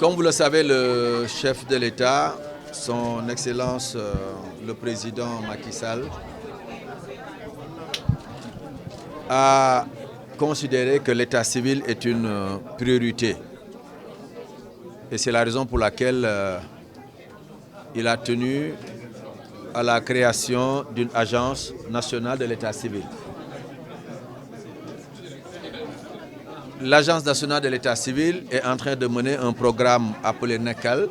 Comme vous le savez, le chef de l'État, son Excellence le Président Macky Sall, a considéré que l'état civil est une priorité. Et c'est la raison pour laquelle il a tenu à la création d'une agence nationale de l'état civil. L'agence nationale de l'état civil est en train de mener un programme appelé NECAL,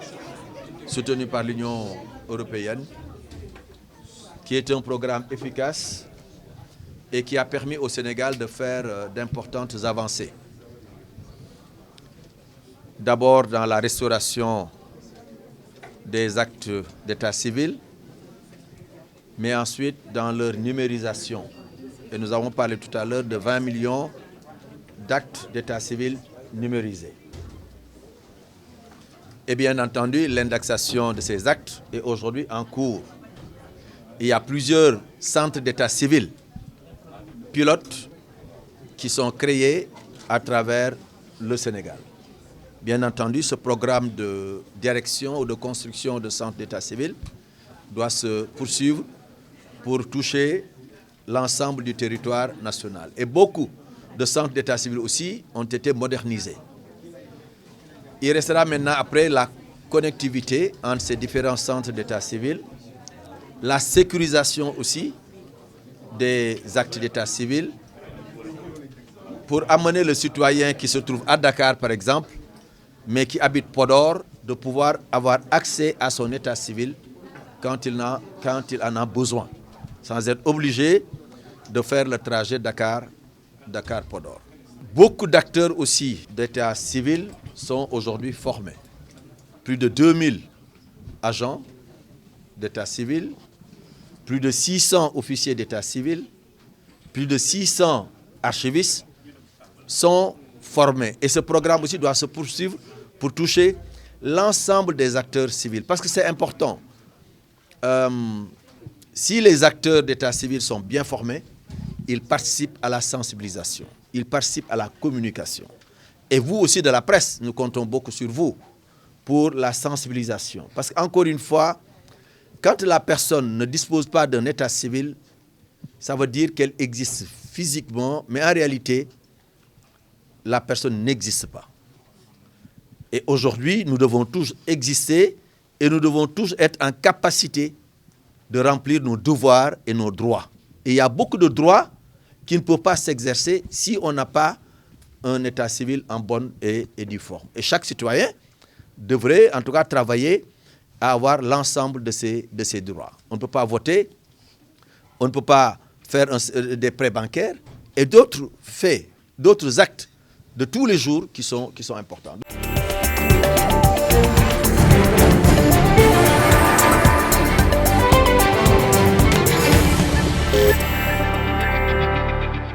soutenu par l'Union européenne, qui est un programme efficace et qui a permis au Sénégal de faire d'importantes avancées. D'abord dans la restauration des actes d'état civil, mais ensuite dans leur numérisation. Et nous avons parlé tout à l'heure de 20 millions d'actes d'état civil numérisés. Et bien entendu, l'indexation de ces actes est aujourd'hui en cours. Il y a plusieurs centres d'état civil pilotes qui sont créés à travers le Sénégal. Bien entendu, ce programme de direction ou de construction de centres d'état civil doit se poursuivre pour toucher l'ensemble du territoire national. Et beaucoup de centres d'état civil aussi ont été modernisés. Il restera maintenant après la connectivité entre ces différents centres d'état civil, la sécurisation aussi des actes d'état civil pour amener le citoyen qui se trouve à Dakar par exemple, mais qui habite Podor, de pouvoir avoir accès à son état civil quand il en a besoin, sans être obligé de faire le trajet Dakar-Podor. Beaucoup d'acteurs aussi d'état civil sont aujourd'hui formés. Plus de 2000 agents d'état civil, plus de 600 officiers d'état civil, plus de 600 archivistes sont formés. Et ce programme aussi doit se poursuivre pour toucher l'ensemble des acteurs civils. Parce que c'est important. Si les acteurs d'état civil sont bien formés, ils participent à la sensibilisation, ils participent à la communication. Et vous aussi de la presse, nous comptons beaucoup sur vous pour la sensibilisation. Parce qu'encore une fois, quand la personne ne dispose pas d'un état civil, ça veut dire qu'elle existe physiquement, mais en réalité, la personne n'existe pas. Et aujourd'hui, nous devons tous exister et nous devons tous être en capacité de remplir nos devoirs et nos droits. Et il y a beaucoup de droits qui ne peuvent pas s'exercer si on n'a pas un état civil en bonne et due forme. Et chaque citoyen devrait en tout cas travailler à avoir l'ensemble de ces droits. On ne peut pas voter, on ne peut pas faire des prêts bancaires et d'autres faits, d'autres actes de tous les jours qui sont importants.